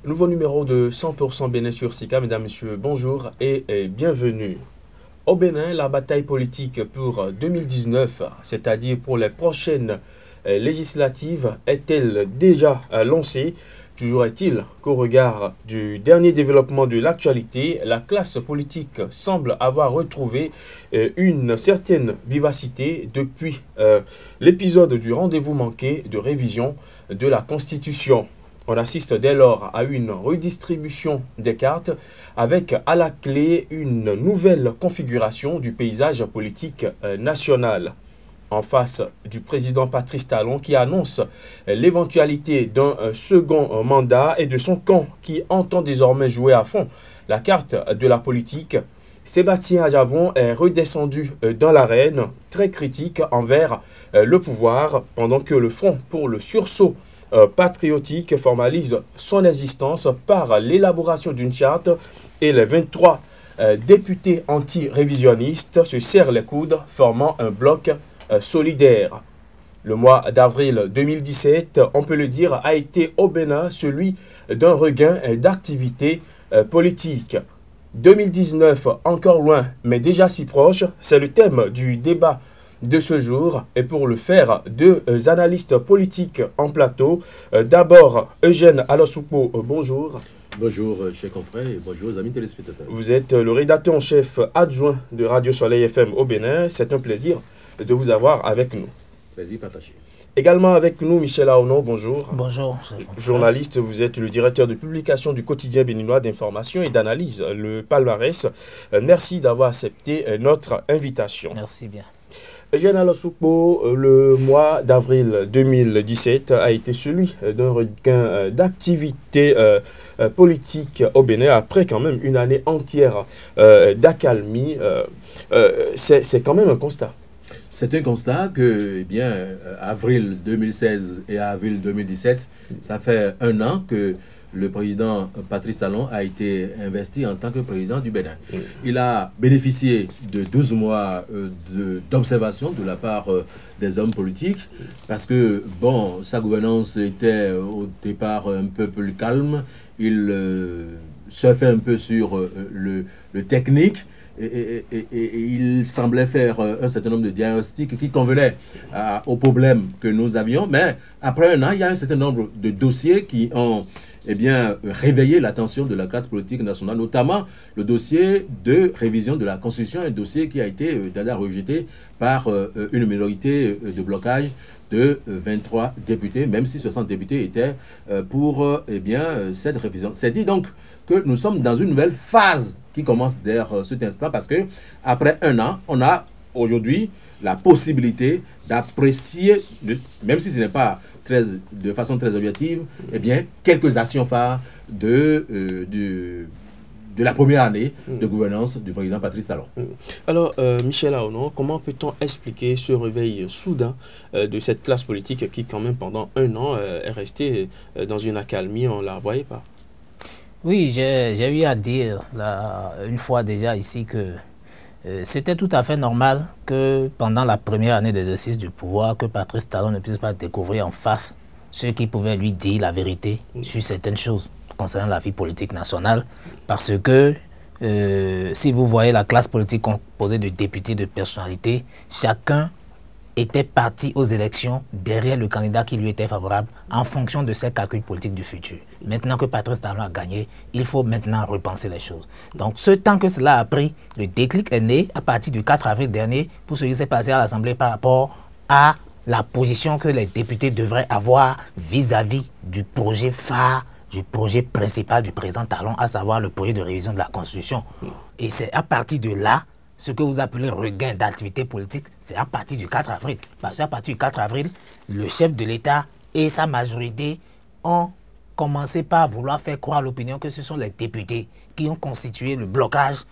Nouveau numéro de 100% Bénin sur Sika. Mesdames, Messieurs, bonjour et bienvenue. Au Bénin, la bataille politique pour 2019, c'est-à-dire pour les prochaines législatives, est-elle déjà lancée? Toujours est-il qu'au regard du dernier développement de l'actualité, la classe politique semble avoir retrouvé une certaine vivacité depuis l'épisode du rendez-vous manqué de révision de la Constitution. On assiste dès lors à une redistribution des cartes avec à la clé une nouvelle configuration du paysage politique national. En face du président Patrice Talon qui annonce l'éventualité d'un second mandat et de son camp qui entend désormais jouer à fond la carte de la politique, Sébastien Adjavon est redescendu dans l'arène, très critique envers le pouvoir, pendant que le Front pour le sursaut patriotique formalise son existence par l'élaboration d'une charte et les 23 députés anti-révisionnistes se serrent les coudes, formant un bloc solidaire. Le mois d'avril 2017, on peut le dire, a été au Bénin celui d'un regain d'activité politique. 2019, encore loin, mais déjà si proche, c'est le thème du débat de ce jour. Et pour le faire, deux analystes politiques en plateau. D'abord, Eugène Alossoupo, bonjour. Bonjour, chers confrères, et bonjour aux amis téléspectateurs. Vous êtes le rédacteur en chef adjoint de Radio Soleil FM au Bénin. C'est un plaisir de vous avoir avec nous. Plaisir partagé. Également avec nous, Michel Aono, bonjour. Bonjour. Journaliste, vous êtes le directeur de publication du quotidien béninois d'information et d'analyse, le Palmarès. Merci d'avoir accepté notre invitation. Merci bien. Eugène Alossoupo, le mois d'avril 2017 a été celui d'un regain d'activité politique au Bénin après quand même une année entière d'accalmie. C'est quand même un constat. C'est un constat que, eh bien, avril 2016 et avril 2017, ça fait un an que le président Patrice Talon a été investi en tant que président du Bénin. Il a bénéficié de 12 mois d'observation de la part des hommes politiques parce que, bon, sa gouvernance était au départ un peu plus calme. Il surfait un peu sur le technique. Et il semblait faire un certain nombre de diagnostics qui convenaient aux problèmes que nous avions. Mais après un an, il y a un certain nombre de dossiers qui ont réveillé l'attention de la classe politique nationale, notamment le dossier de révision de la Constitution, un dossier qui a été d'ailleurs rejeté par une minorité de blocage de 23 députés, même si 60 députés étaient pour cette révision. C'est dit donc que nous sommes dans une nouvelle phase qui commence dès cet instant parce que après un an, on a aujourd'hui la possibilité d'apprécier, même si ce n'est pas de façon très objective, quelques actions phares de la première année de gouvernance du président Patrice Talon. Alors, Michel Aono, comment peut-on expliquer ce réveil soudain de cette classe politique qui, quand même, pendant un an, est restée dans une accalmie, on ne la voyait pas? Oui, j'ai eu à dire une fois déjà ici que c'était tout à fait normal que pendant la première année d'exercice du pouvoir, que Patrice Talon ne puisse pas découvrir en face ceux qui pouvaient lui dire la vérité sur certaines choses concernant la vie politique nationale. Parce que si vous voyez la classe politique composée de députés, de personnalités, chacun était parti aux élections derrière le candidat qui lui était favorable en fonction de ses calculs politiques du futur. Maintenant que Patrice Talon a gagné, il faut maintenant repenser les choses. Donc, ce temps que cela a pris, le déclic est né à partir du 4 avril dernier pour ce qui s'est passé à l'Assemblée par rapport à la position que les députés devraient avoir vis-à-vis du projet phare, du projet principal du président Talon, à savoir le projet de révision de la Constitution. Et c'est à partir de là, ce que vous appelez regain d'activité politique, c'est à partir du 4 avril. Parce qu'à partir du 4 avril, le chef de l'État et sa majorité ont commencé par vouloir faire croire à l'opinion que ce sont les députés qui ont constitué le blocage,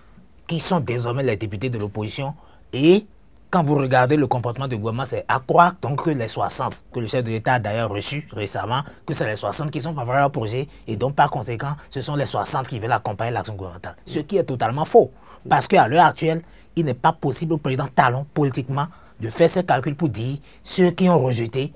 qui sont désormais les députés de l'opposition. Et quand vous regardez le comportement du gouvernement, c'est à croire donc que les 60, que le chef de l'État a d'ailleurs reçu récemment, que c'est les 60 qui sont favorables au projet, et donc par conséquent, ce sont les 60 qui veulent accompagner l'action gouvernementale. Ce qui est totalement faux. Parce qu'à l'heure actuelle, il n'est pas possible au président Talon, politiquement, de faire ses calculs pour dire ceux qui ont rejeté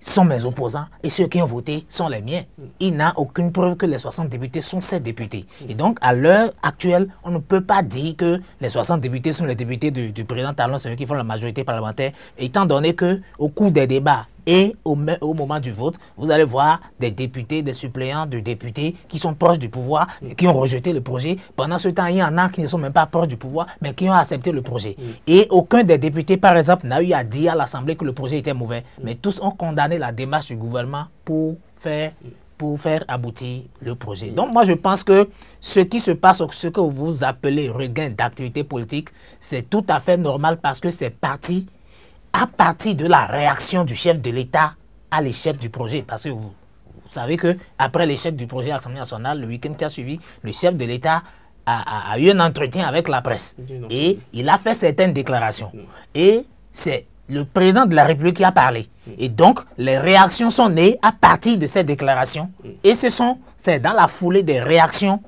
sont mes opposants et ceux qui ont voté sont les miens. Il n'a aucune preuve que les 60 députés sont ces députés. Et donc, à l'heure actuelle, on ne peut pas dire que les 60 députés sont les députés du président Talon, c'est eux qui font la majorité parlementaire, étant donné qu'au cours des débats et au moment du vote, vous allez voir des députés, des suppléants de députés qui sont proches du pouvoir, qui ont rejeté le projet. Pendant ce temps, il y en a qui ne sont même pas proches du pouvoir, mais qui ont accepté le projet. Et aucun des députés, par exemple, n'a eu à dire à l'Assemblée que le projet était mauvais. Mais tous ont condamné la démarche du gouvernement pour faire aboutir le projet. Donc moi je pense que ce qui se passe, ce que vous appelez regain d'activité politique, c'est tout à fait normal parce que c'est parti à partir de la réaction du chef de l'État à l'échec du projet. Parce que vous savez qu'après l'échec du projet à l'Assemblée nationale, le week-end qui a suivi, le chef de l'État a eu un entretien avec la presse. Et il a fait certaines déclarations. Et c'est le président de la République qui a parlé. Et donc, les réactions sont nées à partir de ces déclarations. Et c'est dans la foulée des réactions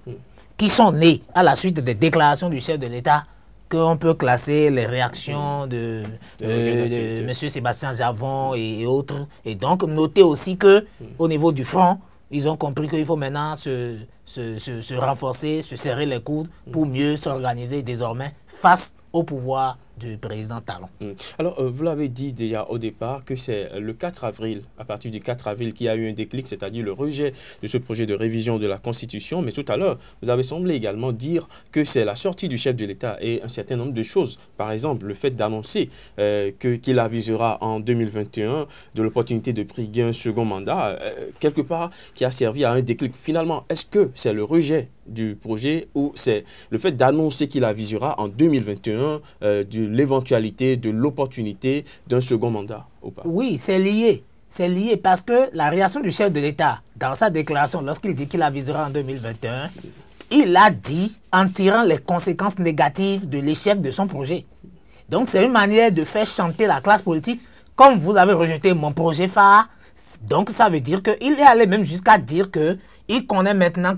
qui sont nées à la suite des déclarations du chef de l'État qu'on peut classer les réactions de M. Sébastien Javon et autres. Et donc, notez aussi qu'au niveau du front, ils ont compris qu'il faut maintenant se renforcer, se serrer les coudes pour mieux s'organiser désormais face au pouvoir du président Talon. Alors, vous l'avez dit déjà au départ que c'est le 4 avril, à partir du 4 avril, qu'il y a eu un déclic, c'est-à-dire le rejet de ce projet de révision de la Constitution. Mais tout à l'heure, vous avez semblé également dire que c'est la sortie du chef de l'État et un certain nombre de choses. Par exemple, le fait d'annoncer qu'il avisera en 2021 de l'opportunité de briguer un second mandat, quelque part, qui a servi à un déclic. Finalement, est-ce que c'est le rejet du projet ou c'est le fait d'annoncer qu'il avisera en 2021 de l'éventualité, de l'opportunité d'un second mandat ou pas? Oui, c'est lié. C'est lié parce que la réaction du chef de l'État, dans sa déclaration, lorsqu'il dit qu'il avisera en 2021, il a dit en tirant les conséquences négatives de l'échec de son projet. Donc c'est une manière de faire chanter la classe politique. Comme vous avez rejeté mon projet phare, donc ça veut dire qu'il est allé même jusqu'à dire qu'il reconnaît maintenant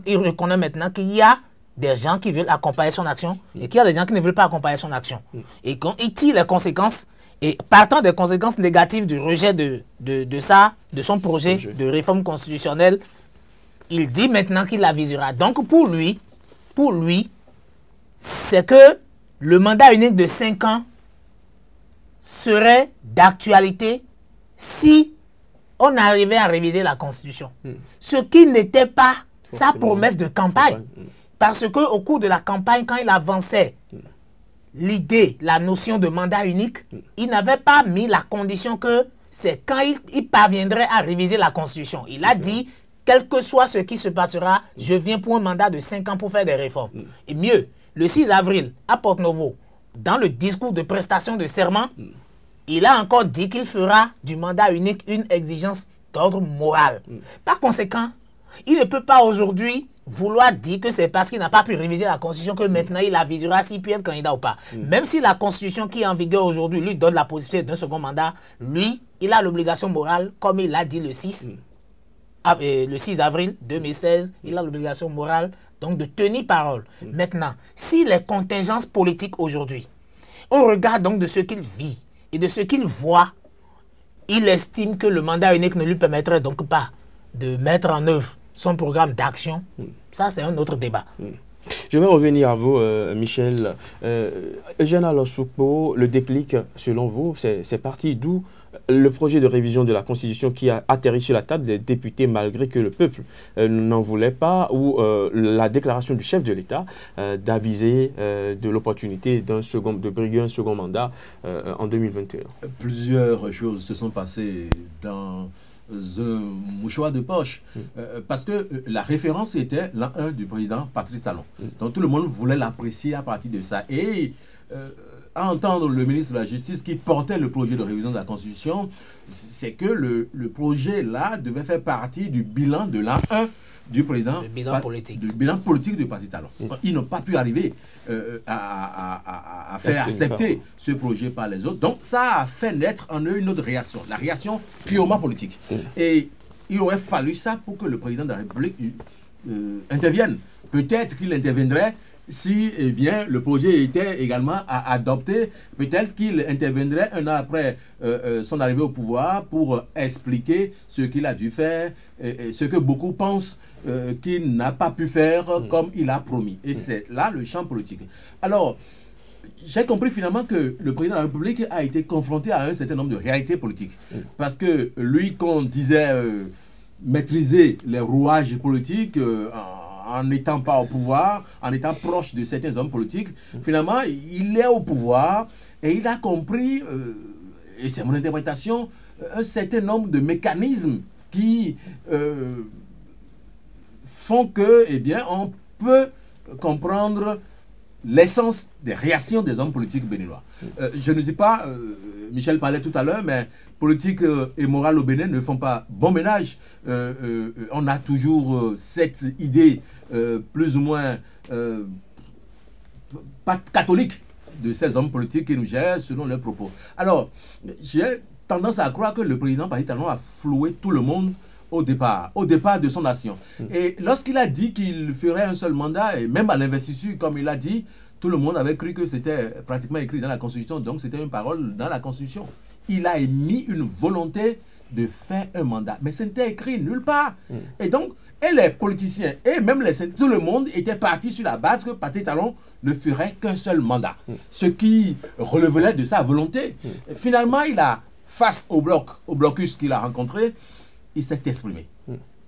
qu'il y a des gens qui veulent accompagner son action et qu'il y a des gens qui ne veulent pas accompagner son action. Et quand il tire les conséquences, et partant des conséquences négatives du rejet de son projet de réforme constitutionnelle, il dit maintenant qu'il l'avisera. Donc pour lui, c'est que le mandat unique de 5 ans serait d'actualité si on arrivait à réviser la Constitution. Ce qui n'était pas sa promesse de campagne. Parce qu'au cours de la campagne, quand il avançait l'idée, la notion de mandat unique, il n'avait pas mis la condition que c'est quand il parviendrait à réviser la Constitution. Il a dit, quel que soit ce qui se passera, je viens pour un mandat de 5 ans pour faire des réformes. Et mieux, le 6 avril, à Porto-Novo, dans le discours de prestation de serment, il a encore dit qu'il fera du mandat unique une exigence d'ordre moral. Par conséquent, il ne peut pas aujourd'hui vouloir dire que c'est parce qu'il n'a pas pu réviser la Constitution que maintenant il avisera s'il peut être candidat ou pas. Même si la Constitution qui est en vigueur aujourd'hui lui donne la possibilité d'un second mandat, lui, il a l'obligation morale, comme il l'a dit le 6 avril 2016, il a l'obligation morale donc de tenir parole. Maintenant, si les contingences politiques aujourd'hui, au regard donc de ce qu'il vit et de ce qu'il voit, il estime que le mandat unique ne lui permettrait donc pas de mettre en œuvre son programme d'action. Ça, c'est un autre débat. Je vais revenir à vous, Michel. Eugène Alosoukbo, le déclic, selon vous, c'est parti d'où le projet de révision de la Constitution qui a atterri sur la table des députés malgré que le peuple n'en voulait pas, ou la déclaration du chef de l'État d'aviser de l'opportunité de briguer un second mandat en 2021. Plusieurs choses se sont passées dans un mouchoir de poche, parce que la référence était l'an 1 du président Patrice Talon. Donc tout le monde voulait l'apprécier à partir de ça. Et à entendre le ministre de la Justice qui portait le projet de révision de la Constitution, c'est que le projet là devait faire partie du bilan de l'an 1 du président, le bilan politique. Du bilan politique de Patrice Talon. Ils n'ont pas pu arriver à faire accepter ce projet par les autres. Donc ça a fait naître en eux une autre réaction, la réaction purement politique. Et il aurait fallu ça pour que le président de la République intervienne. Peut-être qu'il interviendrait si eh bien, le projet était également adopté, peut-être qu'il interviendrait un an après son arrivée au pouvoir pour expliquer ce qu'il a dû faire, et ce que beaucoup pensent qu'il n'a pas pu faire comme il a promis. Et c'est là le champ politique. Alors, j'ai compris finalement que le président de la République a été confronté à un certain nombre de réalités politiques. Parce que lui, qu'on disait maîtriser les rouages politiques en n'étant pas au pouvoir, en étant proche de certains hommes politiques, finalement, il est au pouvoir et il a compris, et c'est mon interprétation, un certain nombre de mécanismes qui font que, eh bien, on peut comprendre l'essence des réactions des hommes politiques béninois. Je ne dis pas, Michel parlait tout à l'heure, mais politique et morale au Bénin ne font pas bon ménage. On a toujours cette idée plus ou moins pas catholique de ces hommes politiques qui nous gèrent selon leurs propos. Alors, j'ai tendance à croire que le président Patrice Talon a floué tout le monde au départ de son nation. Et lorsqu'il a dit qu'il ferait un seul mandat, et même à l'investiture, comme il a dit, tout le monde avait cru que c'était pratiquement écrit dans la Constitution, donc c'était une parole dans la Constitution. Il a émis une volonté de faire un mandat, mais ce n'était écrit nulle part. Et donc, et les politiciens, et même tout le monde était parti sur la base que Patrice Talon ne ferait qu'un seul mandat, ce qui relevait de sa volonté. Finalement, il a, face au blocus qu'il a rencontré, il s'est exprimé.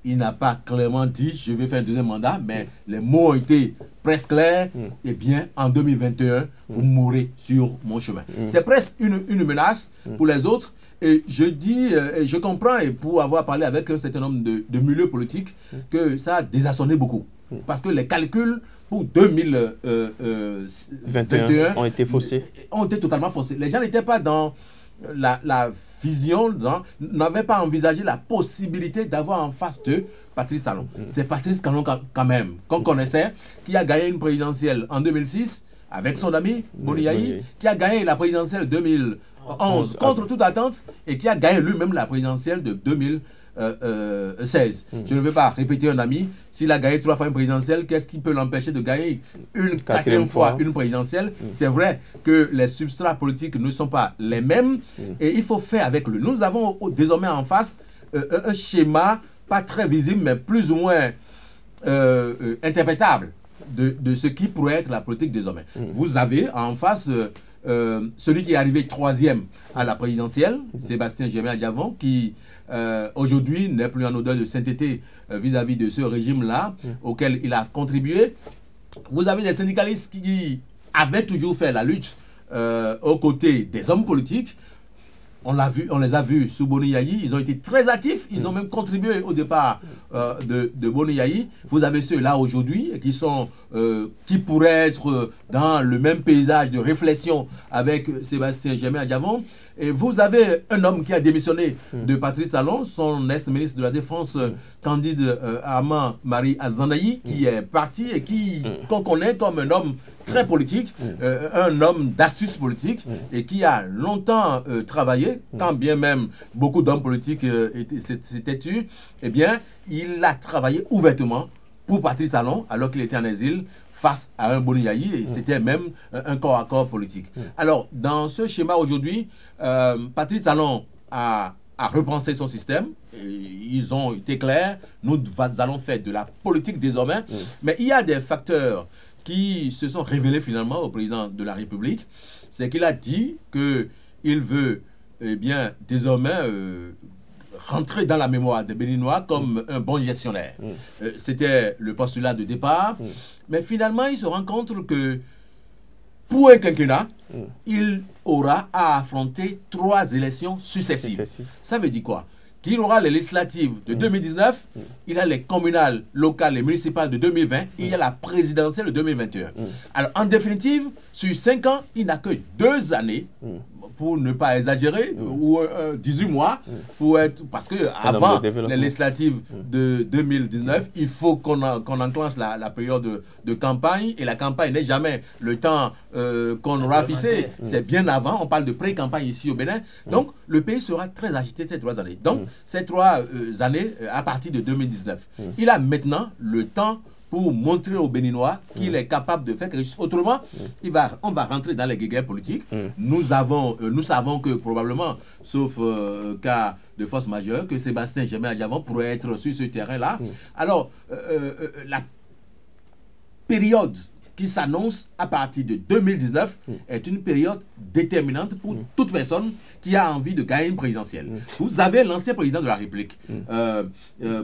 Il n'a pas clairement dit « je vais faire un deuxième mandat », mais les mots ont été presque clairs. Eh bien, en 2021, vous mourrez sur mon chemin. C'est presque une menace pour les autres. Et je dis, et je comprends, et pour avoir parlé avec un certain nombre de milieux politiques, que ça a désassonné beaucoup. Parce que les calculs pour 2021 ont été faussés. Ont été totalement faussés. Les gens n'étaient pas dans la vision, n'avait pas envisagé la possibilité d'avoir en face de Patrice Talon. C'est Patrice Talon quand même, qu'on connaissait, qui a gagné une présidentielle en 2006 avec son ami Boni Yayi, qui a gagné la présidentielle 2011 contre toute attente et qui a gagné lui-même la présidentielle de 2016. Je ne vais pas répéter un ami. S'il a gagné 3 fois une présidentielle, qu'est-ce qui peut l'empêcher de gagner une quatrième fois une présidentielle? C'est vrai que les substrats politiques ne sont pas les mêmes et il faut faire avec lui. Nous avons désormais en face un schéma pas très visible, mais plus ou moins interprétable de ce qui pourrait être la politique désormais. Vous avez en face celui qui est arrivé 3e à la présidentielle, Sébastien Germain-Adjavon, qui aujourd'hui n'est plus en odeur de sainteté vis-à-vis de ce régime-là auquel il a contribué. Vous avez des syndicalistes qui avaient toujours fait la lutte aux côtés des hommes politiques. On les a vus sous Boni Yayi, ils ont été très actifs, ils ont même contribué au départ de Boni Yayi. Vous avez ceux-là aujourd'hui qui pourraient être dans le même paysage de réflexion avec Sébastien Germain-Adjavon. Et vous avez un homme qui a démissionné de Patrice Talon, son ex-ministre de la Défense, Candide Armand Marie Azanaï, qui est parti et qu'on connaît comme un homme très politique, un homme d'astuce politique, et qui a longtemps travaillé, quand bien même beaucoup d'hommes politiques s'étaient tués, eh bien, il a travaillé ouvertement pour Patrice Talon, alors qu'il était en exil, face à un Boni Yayi, et c'était même un corps à corps politique. Alors, dans ce schéma aujourd'hui, Patrice Talon a repensé son système, et ils ont été clairs, nous allons faire de la politique désormais, mais il y a des facteurs qui se sont révélés finalement au président de la République, c'est qu'il a dit qu'il veut eh bien, désormais rentrer dans la mémoire des Béninois comme un bon gestionnaire. C'était le postulat de départ. Mais finalement, il se rend compte que pour un quinquennat, il aura à affronter 3 élections successives. Ça veut dire quoi? Qu'il aura les législatives de 2019, il a les communales, locales et municipales de 2020, et il y a la présidentielle de 2021. Alors, en définitive, sur 5 ans, il n'a que 2 années, pour ne pas exagérer, ou 18 mois, pour être, parce que avant les législatives de 2019, il faut qu'on enclenche la période de campagne, et la campagne n'est jamais le temps qu'on aura fixé, c'est bien avant, on parle de pré-campagne ici au Bénin, donc le pays sera très agité ces 3 années. Donc, ces 3 années, à partir de 2019, il a maintenant le temps pour montrer aux Béninois qu'il est capable de faire quelque chose. Autrement, on va rentrer dans les guéguerres politiques. Nous savons que probablement, sauf cas de force majeure, que Sébastien Germain-Adjavon pourrait être sur ce terrain-là. Alors, la période qui s'annonce à partir de 2019 est une période déterminante pour toute personne qui a envie de gagner une présidentielle. Vous avez l'ancien président de la République,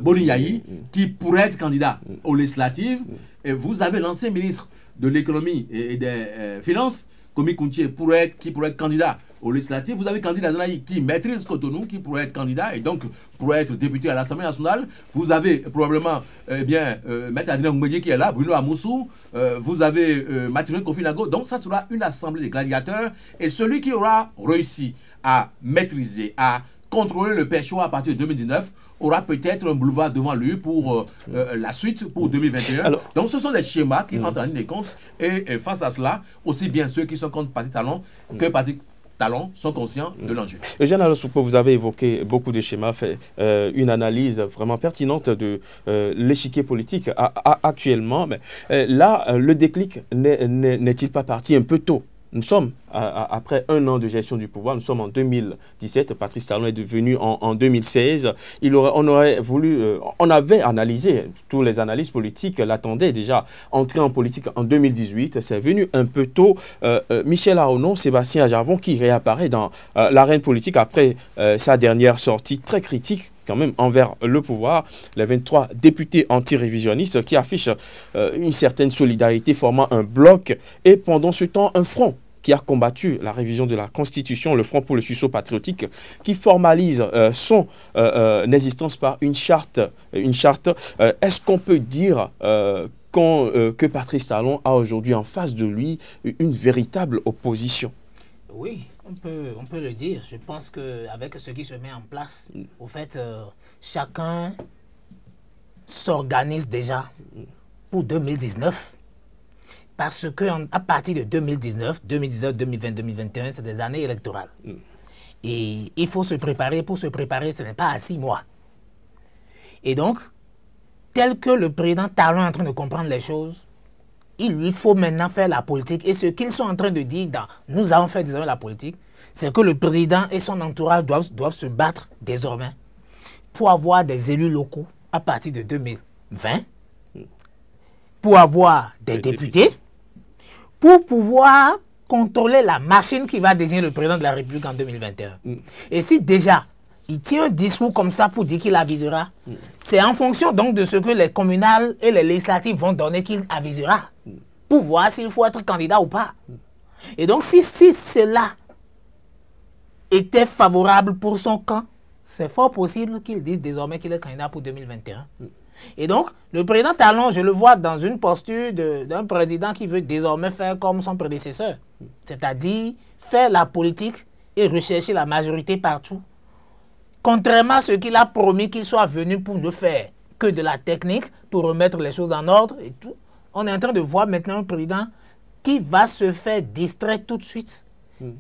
Boni Yayi, qui pourrait être candidat aux législatives, et vous avez l'ancien ministre de l'économie et des finances, Komi Kounché, qui pourrait être candidat aux législatives. Vous avez candidat Zanaï qui maîtrise Cotonou, qui pourrait être candidat et donc pourrait être député à l'Assemblée nationale. Vous avez probablement Maître Adrien Ngoumédié qui est là, Bruno Amoussou, vous avez Mathurin Kofi Nago. Donc ça sera une assemblée de gladiateurs et celui qui aura réussi à maîtriser, à contrôler le Péchois à partir de 2019 aura peut-être un boulevard devant lui pour la suite, pour 2021. Alors, donc ce sont des schémas qui entrent en ligne de compte et face à cela, aussi bien ceux qui sont contre Parti Talon que Parti Talon sont conscients de l'enjeu. Jean Alosupo, vous avez évoqué beaucoup de schémas, fait une analyse vraiment pertinente de l'échiquier politique actuellement. Mais là, le déclic n'est-il pas parti un peu tôt? Nous sommes, après un an de gestion du pouvoir, nous sommes en 2017, Patrice Talon est devenu en 2016. On avait analysé, tous les analystes politiques l'attendaient déjà, entrer en politique en 2018. C'est venu un peu tôt. Michel Aono, Sébastien Adjavon, qui réapparaît dans l'arène politique après sa dernière sortie très critique quand même envers le pouvoir, les 23 députés anti-révisionnistes qui affichent une certaine solidarité formant un bloc et pendant ce temps un front qui a combattu la révision de la Constitution, le Front pour le sursaut patriotique, qui formalise son existence par une charte. Est-ce qu'on peut dire que Patrice Talon a aujourd'hui en face de lui une véritable opposition? Oui, on peut le dire. Je pense qu'avec ce qui se met en place, au fait, chacun s'organise déjà pour 2019. Parce qu'à partir de 2019, 2020, 2021, c'est des années électorales. Et il faut se préparer. Pour se préparer, ce n'est pas à 6 mois. Et donc, tel que le président Talon est en train de comprendre les choses, il lui faut maintenant faire la politique. Et ce qu'ils sont en train de dire nous avons fait désormais la politique, c'est que le président et son entourage doivent se battre désormais pour avoir des élus locaux à partir de 2020, pour avoir des députés, pour pouvoir contrôler la machine qui va désigner le président de la République en 2021. Et si déjà, il tient un discours comme ça pour dire qu'il avisera, c'est en fonction donc de ce que les communales et les législatives vont donner qu'il avisera, pour voir s'il faut être candidat ou pas. Et donc, si cela était favorable pour son camp, c'est fort possible qu'il dise désormais qu'il est candidat pour 2021. Et donc, le président Talon, je le vois dans une posture d'un président qui veut désormais faire comme son prédécesseur. C'est-à-dire faire la politique et rechercher la majorité partout. Contrairement à ce qu'il a promis qu'il soit venu pour ne faire que de la technique, pour remettre les choses en ordre et tout. On est en train de voir maintenant un président qui va se faire distraire tout de suite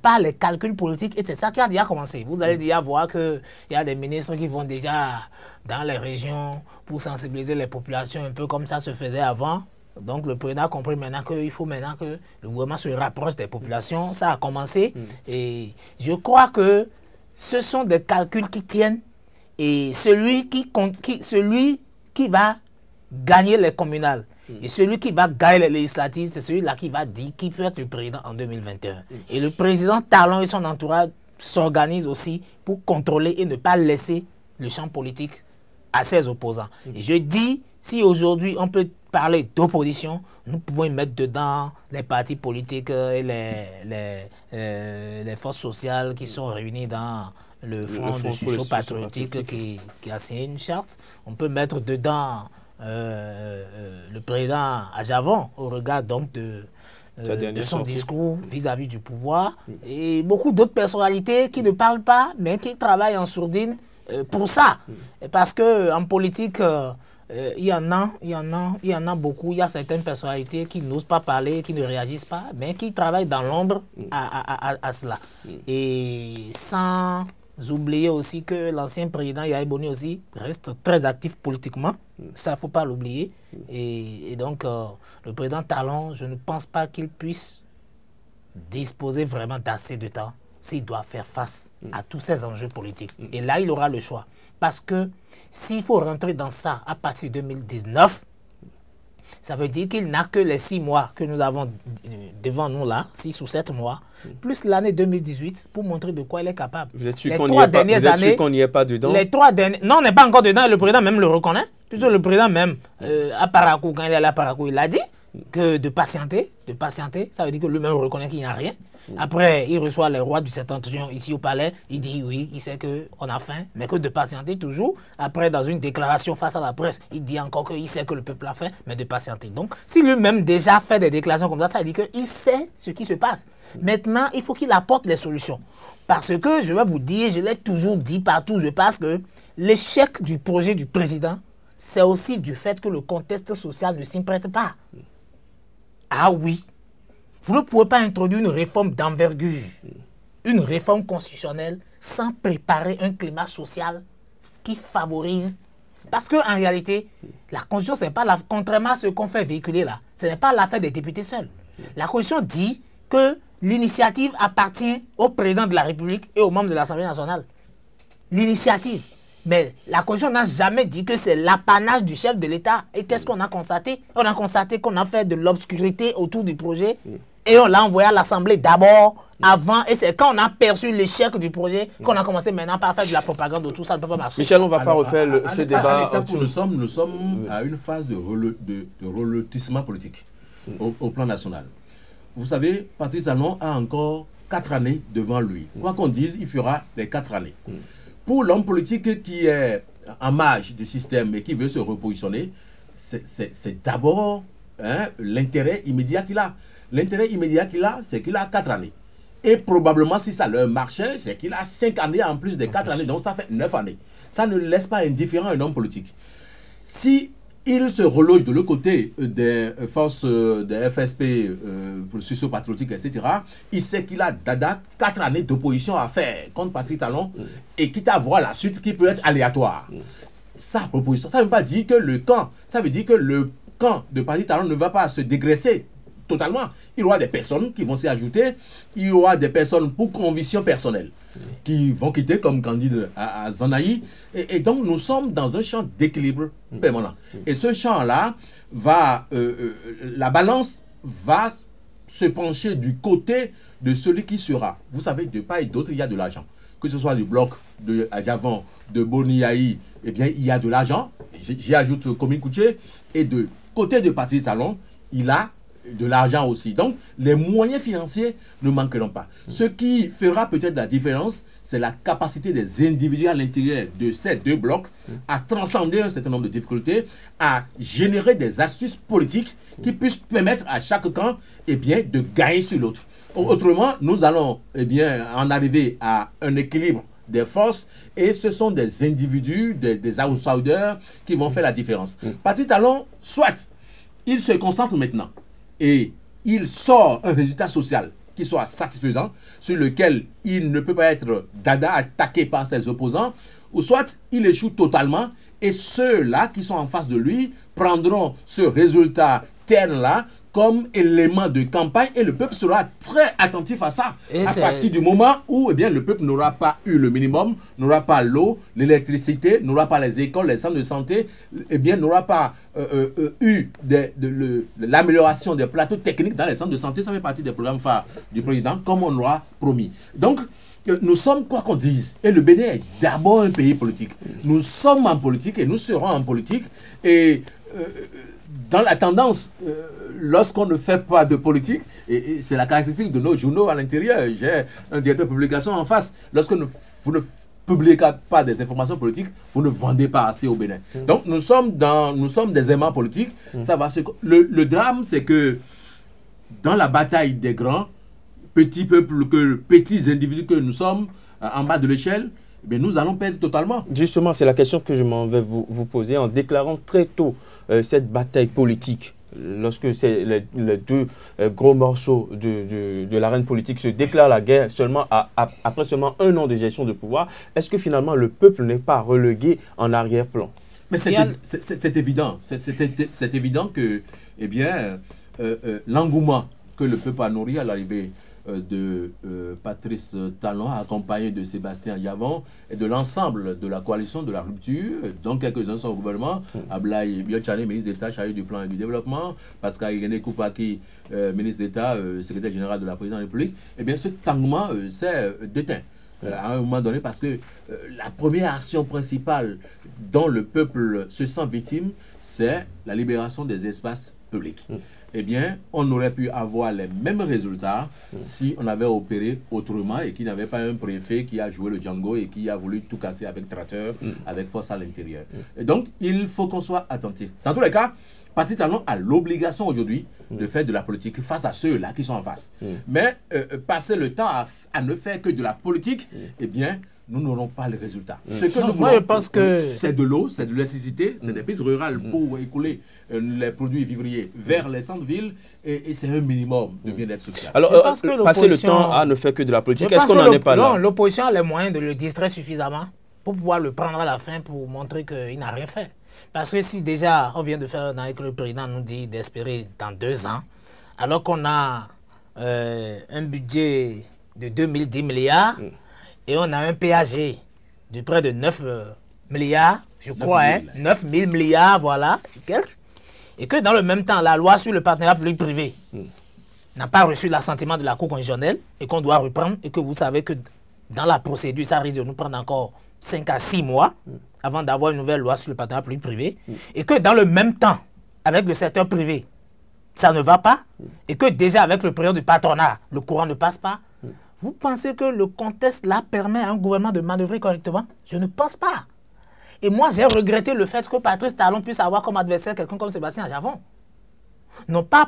par les calculs politiques. Et c'est ça qui a déjà commencé. Vous allez déjà voir qu'il y a des ministres qui vont déjà dans les régions pour sensibiliser les populations, un peu comme ça se faisait avant. Donc le président a compris maintenant qu'il faut maintenant que le gouvernement se rapproche des populations. Ça a commencé. Et je crois que ce sont des calculs qui tiennent. Et celui qui va gagner les communales et celui qui va gagner les législatives, c'est celui-là qui va dire qui peut être le président en 2021. Et le président Talon et son entourage s'organisent aussi pour contrôler et ne pas laisser le champ politique à ses opposants. Et je dis, si aujourd'hui on peut parler d'opposition, nous pouvons y mettre dedans les partis politiques et les forces sociales qui sont réunies dans le Front de sursaut patriotique qui a signé une charte. On peut mettre dedans le président Adjavon au regard donc de son discours vis-à-vis du pouvoir et beaucoup d'autres personnalités qui ne parlent pas mais qui travaillent en sourdine pour ça. Parce qu'en politique, il y en a beaucoup. Il y a certaines personnalités qui n'osent pas parler, qui ne réagissent pas, mais qui travaillent dans l'ombre à cela. Et sans oublier aussi que l'ancien président Yahya Boni aussi reste très actif politiquement. Ça, il ne faut pas l'oublier. Et donc, le président Talon, je ne pense pas qu'il puisse disposer vraiment d'assez de temps s'il doit faire face à tous ces enjeux politiques. Et là, il aura le choix. Parce que s'il faut rentrer dans ça à partir de 2019, ça veut dire qu'il n'a que les 6 mois que nous avons devant nous là, 6 ou 7 mois, plus l'année 2018 pour montrer de quoi il est capable. Vous êtes sûr qu'on n'y est pas dedans? Les 3 dernières... Non, on n'est pas encore dedans, le président même le reconnaît. Puisque le président même, à Parakou, quand il est allé à Parakou, il a dit que de patienter, ça veut dire que lui-même reconnaît qu'il n'y a rien. Après, il reçoit les rois du septentrion ici au palais, il dit oui, il sait qu'on a faim, mais que de patienter toujours. Après, dans une déclaration face à la presse, il dit encore qu'il sait que le peuple a faim, mais de patienter. Donc, si lui-même déjà fait des déclarations comme ça veut dire qu'il sait ce qui se passe. Maintenant, il faut qu'il apporte les solutions. Parce que, je vais vous dire, je l'ai toujours dit partout, je pense que l'échec du projet du président, c'est aussi du fait que le contexte social ne s'y prête pas. Ah oui, vous ne pouvez pas introduire une réforme d'envergure, une réforme constitutionnelle sans préparer un climat social qui favorise. Parce qu'en réalité, la Constitution, c'est pas contrairement à ce qu'on fait véhiculer là, ce n'est pas l'affaire des députés seuls. La Constitution dit que l'initiative appartient au président de la République et aux membres de l'Assemblée nationale. L'initiative. Mais la Constitution n'a jamais dit que c'est l'apanage du chef de l'État. Et qu'est-ce qu'on a constaté? On a constaté qu'on a fait de l'obscurité autour du projet et on l'a envoyé à l'Assemblée d'abord, avant. Et c'est quand on a perçu l'échec du projet qu'on a commencé maintenant par faire de la propagande autour. Ça ne peut pas marcher. Michel, on ne va pas refaire ce débat. Nous sommes à une phase de relotissement politique au plan national. Vous savez, Patrice Talon a encore 4 années devant lui. Quoi qu'on dise, il fera les 4 années. Pour l'homme politique qui est en marge du système et qui veut se repositionner, c'est d'abord l'intérêt immédiat qu'il a. L'intérêt immédiat qu'il a, c'est qu'il a 4 années. Et probablement, si ça leur marchait, c'est qu'il a 5 années en plus des 4 années. Donc, ça fait 9 années. Ça ne laisse pas indifférent un homme politique. Si il se reloge de l'autre côté des forces des FSP, socio-patriotiques, etc., il sait qu'il a 4 années d'opposition à faire contre Patrice Talon et quitte à voir la suite qui peut être aléatoire. Ça ne veut pas dire que le camp, ça veut dire que le camp de Patrice Talon ne va pas se dégraisser totalement. Il y aura des personnes qui vont s'y ajouter, il y aura des personnes pour conviction personnelle qui vont quitter comme candidat à Zanaï. Et donc, nous sommes dans un champ d'équilibre permanent. Et ce champ-là, la balance va se pencher du côté de celui qui sera. Vous savez, de part et d'autre, il y a de l'argent. Que ce soit du bloc de Adjavon, de Boni-Yahi, eh bien, il y a de l'argent. J'y ajoute Komi Koutié. Et de côté de Patrice Talon, il a de l'argent aussi. Donc, les moyens financiers ne manqueront pas. Ce qui fera peut-être la différence, c'est la capacité des individus à l'intérieur de ces 2 blocs à transcender un certain nombre de difficultés, à générer des astuces politiques qui puissent permettre à chaque camp de gagner sur l'autre. Autrement, nous allons en arriver à un équilibre des forces et ce sont des individus, des outsiders qui vont faire la différence. Patrice Talon, soit il se concentre maintenant et il sort un résultat social qui soit satisfaisant, sur lequel il ne peut pas être attaqué par ses opposants, ou soit il échoue totalement, et ceux-là qui sont en face de lui prendront ce résultat terne-là comme élément de campagne, et le peuple sera très attentif à ça. Et à partir du moment où le peuple n'aura pas eu le minimum, n'aura pas l'eau, l'électricité, n'aura pas les écoles, les centres de santé, n'aura pas eu l'amélioration des plateaux techniques dans les centres de santé, ça fait partie des programmes phares du président, comme on l'aura promis. Donc, nous sommes, quoi qu'on dise, et le Bénin est d'abord un pays politique. Nous sommes en politique et nous serons en politique, et dans la tendance, lorsqu'on ne fait pas de politique, et c'est la caractéristique de nos journaux à l'intérieur, j'ai un directeur de publication en face, lorsque vous ne publiez pas des informations politiques, vous ne vendez pas assez au Bénin. Donc nous sommes des aimants politiques. Ça va le drame, c'est que dans la bataille des grands, petits peuples, petits individus que nous sommes, en bas de l'échelle, nous allons perdre totalement. Justement, c'est la question que je m'en vais vous poser en déclarant très tôt cette bataille politique lorsque les deux gros morceaux de l'arène politique se déclarent la guerre après seulement un an de gestion de pouvoir, est-ce que finalement le peuple n'est pas relégué en arrière-plan? Mais c'est évident. C'est évident que eh bien, l'engouement que le peuple a nourri à l'arrivée de Patrice Talon, accompagné de Sébastien Yavon et de l'ensemble de la coalition de la rupture, dont quelques-uns sont au gouvernement, Ablaye Biotchane, ministre d'État chargé du plan et du développement, Pascal Irénée Koupaki, ministre d'État, secrétaire général de la présidence de la République, eh bien, cet engouement s'est déteint. À un moment donné, parce que la première action principale dont le peuple se sent victime, c'est la libération des espaces publics. Eh bien, on aurait pu avoir les mêmes résultats si on avait opéré autrement et qu'il n'y avait pas un préfet qui a joué le Django et qui a voulu tout casser avec tracteur, avec force à l'intérieur. Et donc, il faut qu'on soit attentif. Dans tous les cas, Patrice Talon a l'obligation aujourd'hui de faire de la politique face à ceux-là qui sont en face. Mais passer le temps à ne faire que de la politique, eh bien, nous n'aurons pas les résultats. Ce que nous voulons, c'est de l'eau, c'est de l'électricité, c'est des pistes rurales pour écouler les produits vivriers vers les centres-villes et c'est un minimum de bien-être social. Alors, passer le temps à ne faire que de la politique, est-ce qu'on n'en est pas là? Non, l'opposition a les moyens de le distraire suffisamment pour pouvoir le prendre à la fin pour montrer qu'il n'a rien fait. Parce que si déjà on vient de faire un an et que le président nous dit d'espérer dans 2 ans, alors qu'on a un budget de 2010 milliards et on a un PAG de près de 9 milliards, je crois, 9 000 milliards, voilà, et que dans le même temps, la loi sur le partenariat public-privé n'a pas reçu l'assentiment de la Cour constitutionnelle et qu'on doit reprendre et que vous savez que dans la procédure, ça risque de nous prendre encore 5 à 6 mois avant d'avoir une nouvelle loi sur le partenariat public-privé, et que dans le même temps, avec le secteur privé, ça ne va pas, et que déjà avec le président du patronat, le courant ne passe pas, vous pensez que le contexte là permet à un gouvernement de manœuvrer correctement? Je ne pense pas. Et moi, j'ai regretté le fait que Patrice Talon puisse avoir comme adversaire quelqu'un comme Sébastien Javon. Non pas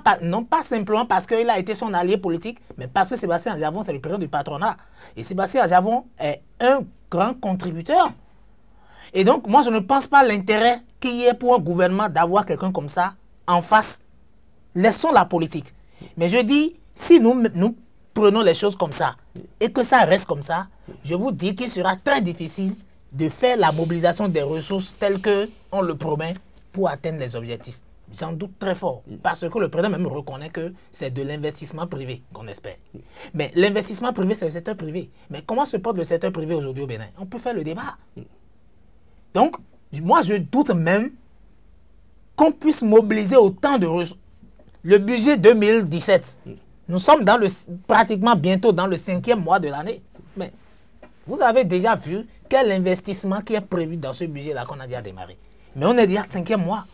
simplement parce qu'il a été son allié politique, mais parce que Sébastien Javon, c'est le président du patronat. Et Sébastien Javon est un grand contributeur. Et donc, moi, je ne pense pas l'intérêt qu'il y ait pour un gouvernement d'avoir quelqu'un comme ça en face. Laissons la politique. Mais je dis, si nous prenons les choses comme ça et que ça reste comme ça, je vous dis qu'il sera très difficile de faire la mobilisation des ressources telles qu'on le promet pour atteindre les objectifs. J'en doute très fort, parce que le président même reconnaît que c'est de l'investissement privé qu'on espère. Mais l'investissement privé, c'est le secteur privé. Mais comment se porte le secteur privé aujourd'hui au Bénin? On peut faire le débat. Donc, moi, je doute même qu'on puisse mobiliser autant de ressources. Le budget 2017, nous sommes pratiquement bientôt dans le 5e mois de l'année. Mais vous avez déjà vu quel investissement qui est prévu dans ce budget-là qu'on a déjà démarré. Mais on est déjà 5e mois.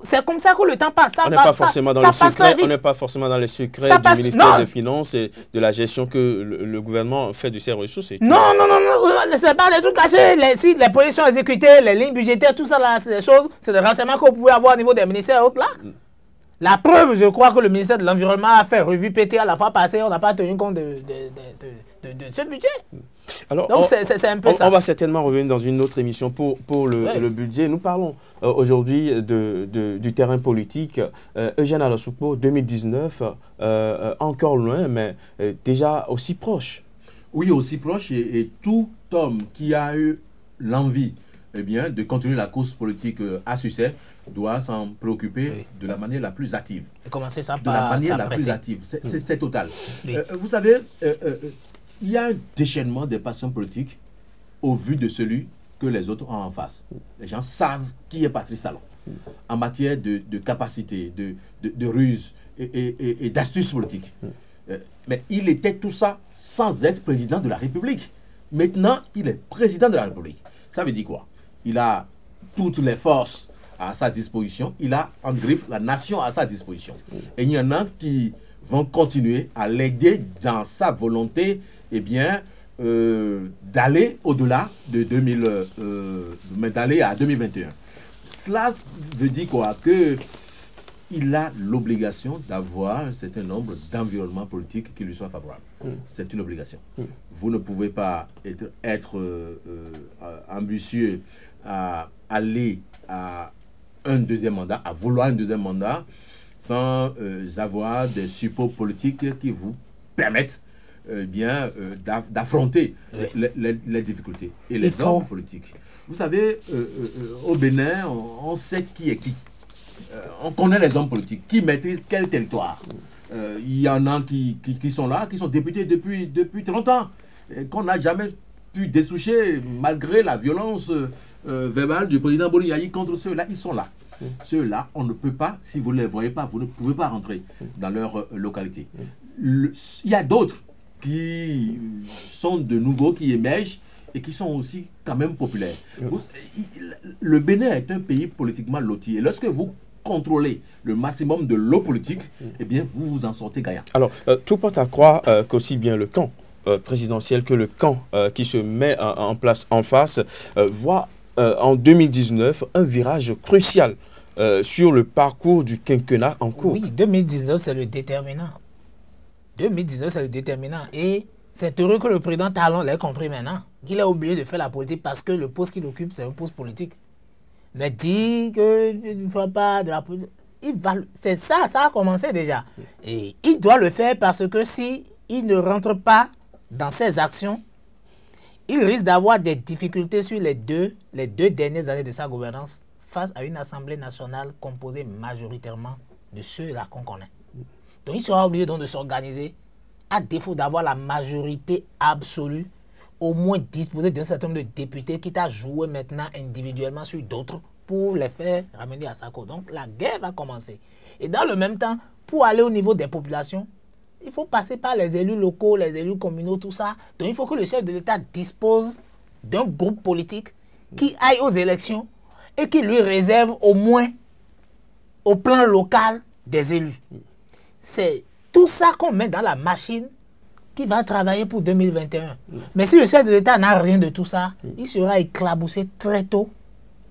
C'est comme ça que le temps passe. On n'est pas forcément dans le secret. On n'est pas forcément dans les secrets du ministère des Finances et de la gestion que le gouvernement fait de ses ressources. Non, c'est pas des trucs cachés. Les positions exécutées, les lignes budgétaires, tout ça, c'est des choses, c'est des renseignements que vous pouvez avoir au niveau des ministères et autres là. La preuve, je crois que le ministère de l'Environnement a fait revue PT à la fois passée, on n'a pas tenu compte de ce budget. Alors, donc c'est un peu ça. On va certainement revenir dans une autre émission pour le budget. Nous parlons aujourd'hui du terrain politique. Eugène Alossoupo, 2019, encore loin, mais déjà aussi proche. Oui, aussi proche, et tout homme qui a eu l'envie de continuer la course politique à succès doit s'en préoccuper de la manière la plus active. Et commencer ça de la manière la plus active. C'est total. Oui. Vous savez, il y a un déchaînement des passions politiques au vu de celui que les autres ont en face. Les gens savent qui est Patrice Talon en matière de capacité, de ruse et d'astuce politique. Mais il était tout ça sans être président de la République. Maintenant, il est président de la République. Ça veut dire quoi? Il a toutes les forces à sa disposition. Il a en griffe la nation à sa disposition. Et il y en a qui vont continuer à l'aider dans sa volonté d'aller au-delà de d'aller à 2021. Cela veut dire quoi? Que il a l'obligation d'avoir un certain nombre d'environnements politiques qui lui soient favorables. C'est une obligation. Vous ne pouvez pas être ambitieux à aller à un deuxième mandat, à vouloir un deuxième mandat, sans avoir des supports politiques qui vous permettent d'affronter les difficultés et les hommes politiques. Vous savez, au Bénin, on sait qui est qui. On connaît les hommes politiques, qui maîtrisent quel territoire. Il y en a qui sont là, qui sont députés depuis 30 ans, qu'on n'a jamais pu dessoucher malgré la violence verbale du président Boni Yayi contre ceux-là. Ils sont là. Ceux-là, on ne peut pas, si vous ne les voyez pas, vous ne pouvez pas rentrer dans leur localité. Il y a d'autres qui sont de nouveaux, qui émergent et qui sont aussi quand même populaires. Le Bénin est un pays politiquement loti. Et lorsque vous contrôlez le maximum de l'eau politique, eh bien, vous vous en sortez gagnant. Alors, tout porte à croire qu'aussi bien le camp présidentiel que le camp qui se met en place en face voit en 2019 un virage crucial sur le parcours du quinquennat en cours. Oui, 2019, c'est le déterminant. 2019, c'est le déterminant. Et c'est heureux que le président Talon l'ait compris maintenant, qu'il a oublié de faire la politique parce que le poste qu'il occupe, c'est un poste politique. Mais dit qu'il ne fait pas de la politique, c'est ça, ça a commencé déjà. Et il doit le faire parce que si il ne rentre pas dans ses actions, il risque d'avoir des difficultés sur les deux dernières années de sa gouvernance face à une Assemblée nationale composée majoritairement de ceux-là qu'on connaît. Donc il sera obligé donc de s'organiser, à défaut d'avoir la majorité absolue, au moins disposer d'un certain nombre de députés qui t'a joué maintenant individuellement sur d'autres pour les faire ramener à sa cause. Donc la guerre va commencer. Et dans le même temps, pour aller au niveau des populations, il faut passer par les élus locaux, les élus communaux, tout ça. Donc il faut que le chef de l'État dispose d'un groupe politique qui aille aux élections et qui lui réserve au moins au plan local des élus. C'est tout ça qu'on met dans la machine qui va travailler pour 2021. Mais si le chef de l'État n'a rien de tout ça, il sera éclaboussé très tôt.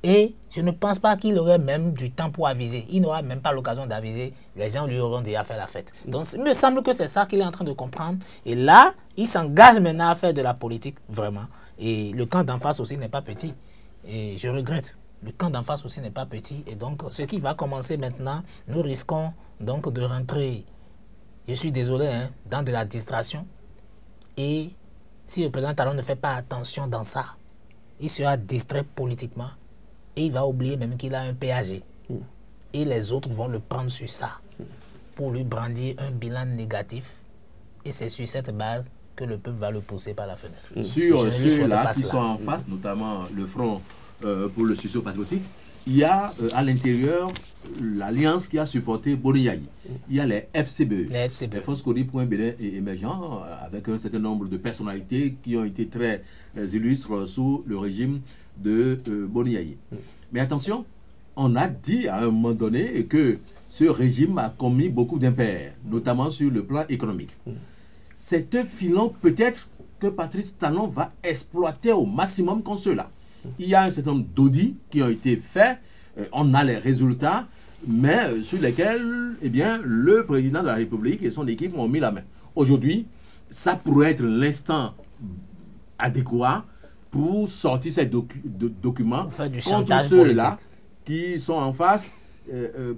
Et je ne pense pas qu'il aurait même du temps pour aviser. Il n'aura même pas l'occasion d'aviser. Les gens lui auront déjà fait la fête. Donc il me semble que c'est ça qu'il est en train de comprendre. Et là, il s'engage maintenant à faire de la politique, vraiment. Et le camp d'en face aussi n'est pas petit. Et je regrette. Le camp d'en face aussi n'est pas petit. Et donc, ce qui va commencer maintenant, nous risquons donc de rentrer, je suis désolé, hein, dans de la distraction. Et si le président Talon ne fait pas attention dans ça, il sera distrait politiquement. Et il va oublier même qu'il a un PAG. Et les autres vont le prendre sur ça pour lui brandir un bilan négatif. Et c'est sur cette base que le peuple va le pousser par la fenêtre. Sur ceux-là qui sont en face, notamment le Front pour le sursaut patriotique, il y a à l'intérieur l'alliance qui a supporté Boni Yayi. Il y a les FCBE, les Forces Codiques pour un Bénin émergent, avec un certain nombre de personnalités qui ont été très illustres sous le régime de Boni Yayi. Mais attention, on a dit à un moment donné que ce régime a commis beaucoup d'impairs, notamment sur le plan économique. C'est un filon peut-être que Patrice Talon va exploiter au maximum contre ceux-là. Il y a un certain nombre d'audits qui ont été faits, on a les résultats, mais sur lesquels eh bien, le président de la République et son équipe ont mis la main. Aujourd'hui, ça pourrait être l'instant adéquat pour sortir ces documents contre ceux-là qui sont en face,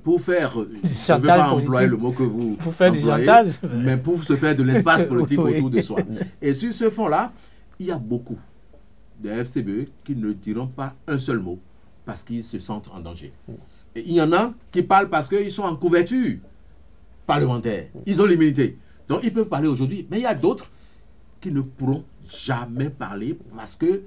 pour faire, je ne veux pas employer le mot que vous employez, mais pour se faire de l'espace politique autour de soi. Et sur ce fond-là, il y a beaucoup de FCBE qui ne diront pas un seul mot parce qu'ils se sentent en danger. Et il y en a qui parlent parce qu'ils sont en couverture parlementaire. Ils ont l'immunité. Donc ils peuvent parler aujourd'hui. Mais il y a d'autres qui ne pourront jamais parler parce que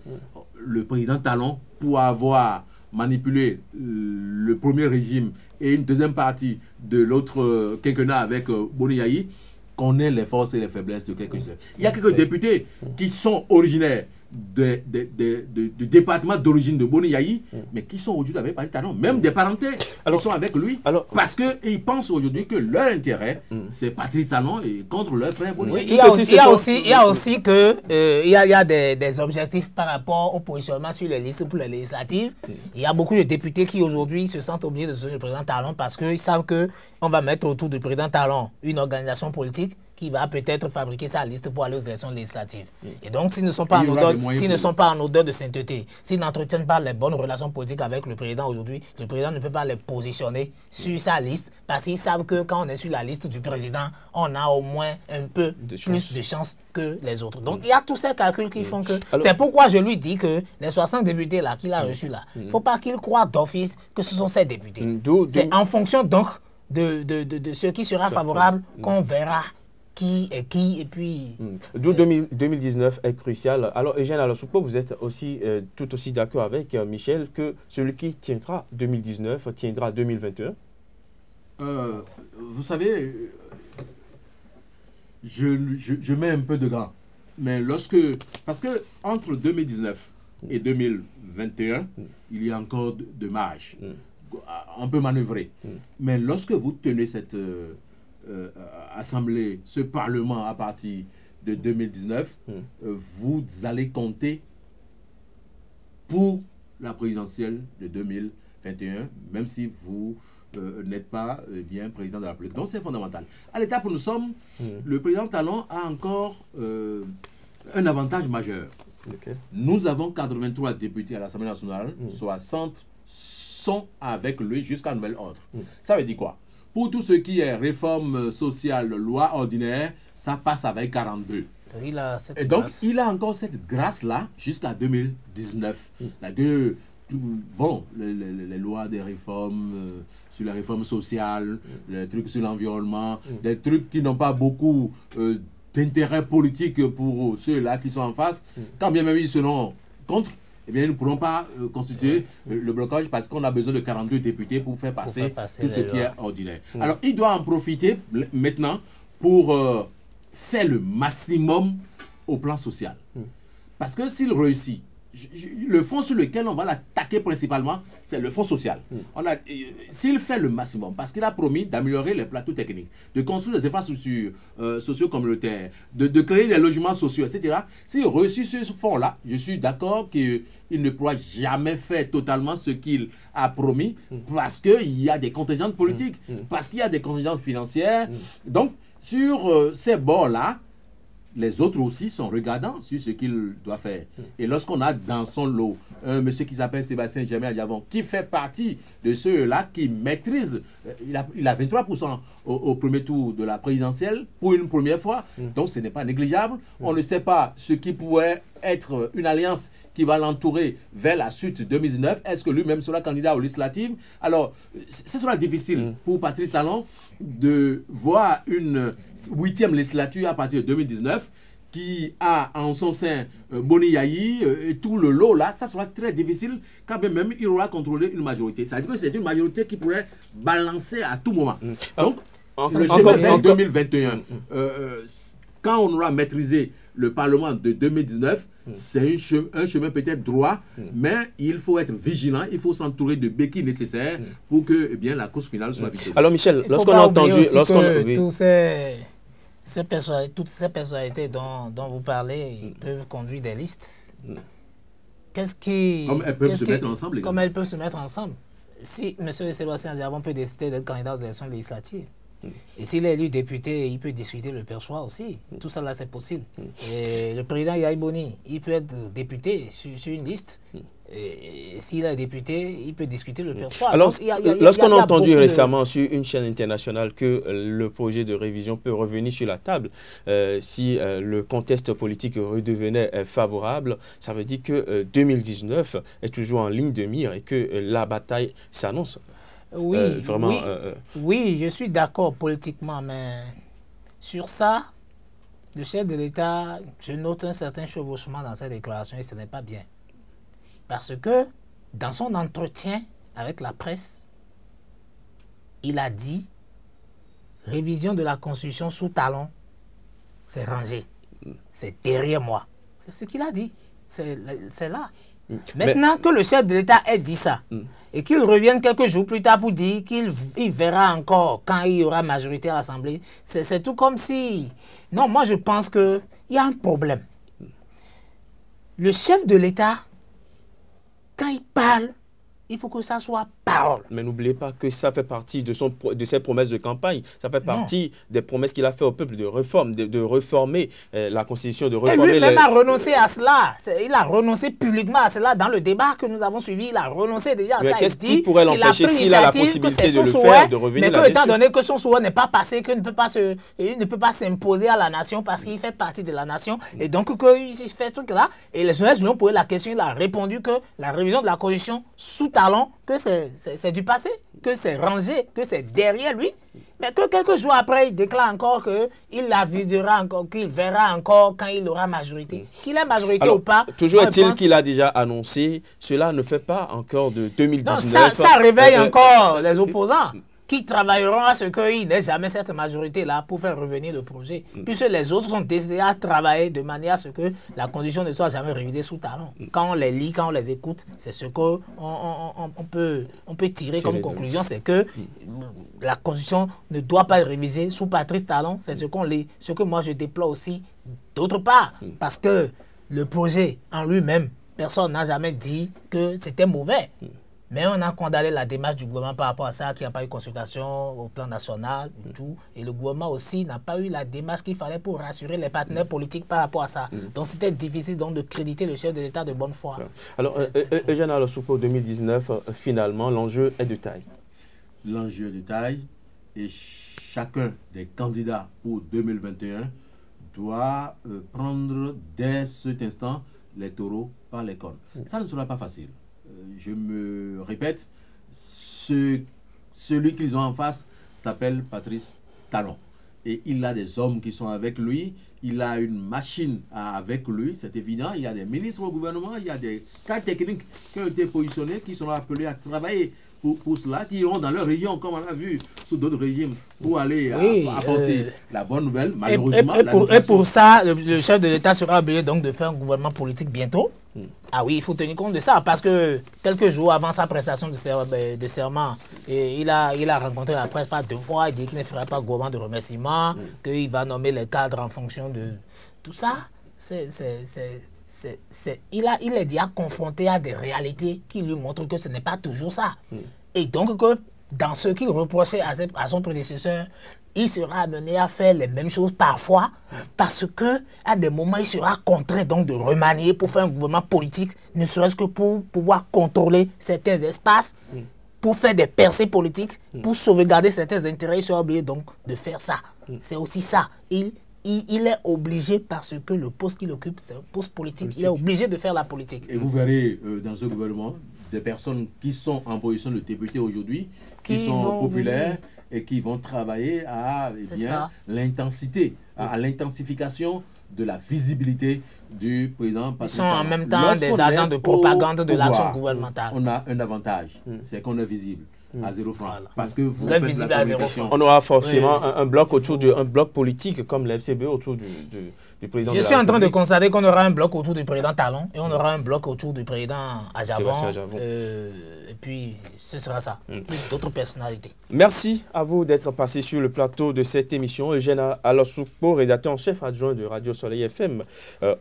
le président Talon, pour avoir manipulé le premier régime et une deuxième partie de l'autre quinquennat avec Boni Yayi, connaît les forces et les faiblesses de quelques-uns. Il y a quelques députés qui sont originaires du département d'origine de Boni Yayi, mais qui sont aujourd'hui avec Patrice Talon, même des parentés qui sont avec lui, parce qu'ils pensent aujourd'hui que leur intérêt, c'est Patrice Talon et contre leur frère Boni Yayi. Il y a aussi que il y a des objectifs par rapport au positionnement sur les listes pour les législatives. Il y a beaucoup de députés qui aujourd'hui se sentent obligés de soutenir le président Talon parce qu'ils savent qu'on va mettre autour du président Talon une organisation politique qui va peut-être fabriquer sa liste pour aller aux élections législatives. Et donc, s'ils ne sont pas en odeur de sainteté, s'ils n'entretiennent pas les bonnes relations politiques avec le président aujourd'hui, le président ne peut pas les positionner sur sa liste parce qu'ils savent que quand on est sur la liste du président, on a au moins un peu plus de chance que les autres. Donc, il y a tous ces calculs qui font que... C'est pourquoi je lui dis que les 60 députés là qu'il a reçus là, il ne faut pas qu'il croie d'office que ce sont ces députés. C'est en fonction donc de ce qui sera favorable qu'on verra qui est qui, et puis... D'où 2019 est crucial. Alors, Eugène Alassoukpo, vous êtes aussi tout aussi d'accord avec Michel que celui qui tiendra 2019 tiendra 2021? Vous savez, je mets un peu de gras. Mais parce que entre 2019 et 2021, il y a encore de marge. On peut manœuvrer. Mais lorsque vous tenez cette... assemblée, ce parlement à partir de 2019, vous allez compter pour la présidentielle de 2021, même si vous n'êtes pas bien président de la République. Donc c'est fondamental. À l'étape où nous sommes, le président Talon a encore un avantage majeur. Nous avons 83 députés à l'Assemblée nationale, 60 sont avec lui jusqu'à nouvel ordre. Ça veut dire quoi? Pour tout ce qui est réforme sociale, loi ordinaire, ça passe avec 42. Et donc, il a encore cette grâce-là jusqu'à 2019. Bon, les lois des réformes, sur les réformes sociales, les trucs sur l'environnement, des trucs qui n'ont pas beaucoup d'intérêt politique pour ceux-là qui sont en face, quand bien même ils seront contre, eh bien, nous ne pourrons pas constituer le blocage parce qu'on a besoin de 42 députés pour faire passer tout ce qui est ordinaire. Alors, il doit en profiter maintenant pour faire le maximum au plan social. Parce que s'il réussit, le fonds sur lequel on va l'attaquer principalement, c'est le fonds social. S'il fait le maximum, parce qu'il a promis d'améliorer les plateaux techniques, de construire des infrastructures socio-communautaires, de créer des logements sociaux, etc. S'il réussit sur ce fonds-là, je suis d'accord qu'il ne pourra jamais faire totalement ce qu'il a promis, parce qu'il y a des contingences politiques, parce qu'il y a des contingences financières. Donc, sur ces bords-là, les autres aussi sont regardants sur ce qu'il doit faire. Et lorsqu'on a dans son lot un monsieur qui s'appelle Sébastien Germain Diavon, qui fait partie de ceux-là qui maîtrisent, il a 23% au premier tour de la présidentielle pour une première fois, donc ce n'est pas négligeable. On ne sait pas ce qui pourrait être une alliance qui va l'entourer vers la suite 2019. Est-ce que lui-même sera candidat aux législatives? Alors, ce sera difficile pour Patrice Talon de voir une 8e législature à partir de 2019 qui a en son sein Boni Yayi et tout le lot là. Ça sera très difficile quand même il aura contrôlé une majorité. Ça veut dire que c'est une majorité qui pourrait balancer à tout moment. Donc, le chemin vers 2021, quand on aura maîtrisé le Parlement de 2019, c'est un chemin peut-être droit, mais il faut être vigilant, il faut s'entourer de béquilles nécessaires pour que la course finale soit victorieuse. Alors Michel, lorsqu'on a entendu... Toutes ces personnalités dont vous parlez peuvent conduire des listes. Comme elles peuvent se mettre ensemble. Comme elles peuvent se mettre ensemble. Si M. Sébastien Diavon peut décider d'être candidat aux élections législatives, et s'il est élu député, il peut discuter le perchoir aussi. Tout ça là, c'est possible. Et le président Yayi Boni, il peut être député sur une liste. Et s'il est député, il peut discuter le perchoir. Alors, lorsqu'on a entendu récemment sur une chaîne internationale que le projet de révision peut revenir sur la table si le contexte politique redevenait favorable, ça veut dire que 2019 est toujours en ligne de mire et que la bataille s'annonce. Oui, oui, je suis d'accord politiquement, mais sur ça, le chef de l'État, je note un certain chevauchement dans sa déclaration et ce n'est pas bien. Parce que dans son entretien avec la presse, il a dit révision de la Constitution sous Talon, c'est rangé, c'est derrière moi. C'est ce qu'il a dit, c'est là. Maintenant que le chef de l'État ait dit ça, et qu'il revienne quelques jours plus tard pour dire qu'il verra encore quand il y aura majorité à l'Assemblée, c'est tout comme si... Non, moi je pense qu'il y a un problème. Le chef de l'État, quand il parle il faut que ça soit parole. Mais n'oubliez pas que ça fait partie de ses promesses de campagne. Ça fait partie des promesses qu'il a fait au peuple de réforme, de réformer la Constitution, de réformer... Et lui-même a renoncé à cela. Il a renoncé publiquement à cela. Dans le débat que nous avons suivi, il a renoncé déjà à ça. Qu'est-ce qui pourrait l'empêcher s'il a la possibilité de le faire, de revenir là-dessus? Mais étant donné que son souhait n'est pas passé, qu'il ne peut pas s'imposer à la nation parce qu'il fait partie de la nation, et donc qu'il fait ce truc-là, et les journalistes lui ont posé la question, il a répondu que la révision de la Constitution sous talon, que c'est du passé, que c'est rangé, que c'est derrière lui, mais que quelques jours après, il déclare encore qu'il la visera encore, qu'il verra encore quand il aura majorité. Qu'il ait majorité ou pas. Toujours est-il qu'il a déjà annoncé, cela ne fait pas encore de 2019. Non, ça réveille encore les opposants qui travailleront à ce qu'il n'ait jamais cette majorité-là pour faire revenir le projet. Puisque les autres sont décidés à travailler de manière à ce que la condition ne soit jamais révisée sous talon. Quand on les lit, quand on les écoute, c'est ce qu'on peut tirer comme conclusion, c'est que la constitution ne doit pas être révisée sous Patrice Talon. C'est ce que moi je déploie aussi d'autre part. Parce que le projet en lui-même, personne n'a jamais dit que c'était mauvais. Mais on a condamné la démarche du gouvernement par rapport à ça, qu'il n'y a pas eu consultation au plan national, tout. Et le gouvernement aussi n'a pas eu la démarche qu'il fallait pour rassurer les partenaires politiques par rapport à ça. Donc c'était difficile donc, de créditer le chef de l'État de bonne foi. Alors, Eugène Alossoupo, 2019, finalement, l'enjeu est de taille. L'enjeu est de taille et chacun des candidats pour 2021 doit prendre dès cet instant les taureaux par les cornes. Ça ne sera pas facile. Je me répète, celui qu'ils ont en face s'appelle Patrice Talon. Et il a des hommes qui sont avec lui, il a une machine avec lui, c'est évident. Il y a des ministres au gouvernement, il y a des cadres techniques qui ont été positionnés, qui sont appelés à travailler pour cela, qui iront dans leur région, comme on a vu sous d'autres régimes, pour aller apporter la bonne nouvelle. Malheureusement, et pour ça, le chef de l'État sera obligé donc de faire un gouvernement politique bientôt. Ah oui, il faut tenir compte de ça, parce que quelques jours avant sa prestation de serment, il a rencontré la presse pas 2 fois, il dit qu'il ne fera pas gouvernement de remerciements, qu'il va nommer les cadres en fonction de tout ça. Il est déjà confronté à des réalités qui lui montrent que ce n'est pas toujours ça. Et donc, que dans ce qu'il reprochait à son prédécesseur, il sera amené à faire les mêmes choses parfois, parce qu'à des moments, il sera contraint donc de remanier pour faire un gouvernement politique, ne serait-ce que pour pouvoir contrôler certains espaces, pour faire des percées politiques, pour sauvegarder certains intérêts. Il sera obligé donc de faire ça. C'est aussi ça. Il est obligé, parce que le poste qu'il occupe, c'est un poste politique. Il est obligé de faire la politique. Et vous verrez dans ce gouvernement des personnes qui sont en position de député aujourd'hui, qui sont populaires et qui vont travailler à l'intensité, à l'intensification de la visibilité du président Patrice Talon. Ils sont en même temps des agents de propagande de l'action gouvernementale. On a un avantage, c'est qu'on est visible. À 0 francs. Voilà. Parce que vous êtes faites visible la à 0 francs. On aura forcément un bloc autour un bloc politique comme l'FCB autour du président. Je suis en train de constater qu'on aura un bloc autour du président Talon et on aura un bloc autour du président Adjavon. Et puis ce sera ça. Plus d'autres personnalités. Merci à vous d'être passé sur le plateau de cette émission. Eugène Alossoupo, rédacteur en chef adjoint de Radio Soleil FM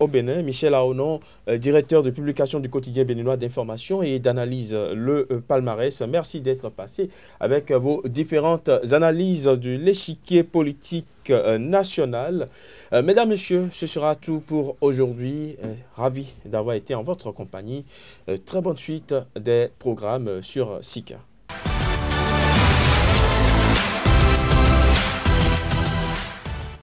au Bénin. Michel Aonon, directeur de publication du quotidien béninois d'information et d'analyse Le Palmarès. Merci d'être passé avec vos différentes analyses de l'échiquier politique national. Mesdames, Messieurs, ce sera tout pour aujourd'hui. Ravi d'avoir été en votre compagnie. Très bonne suite des programmes sur SICA.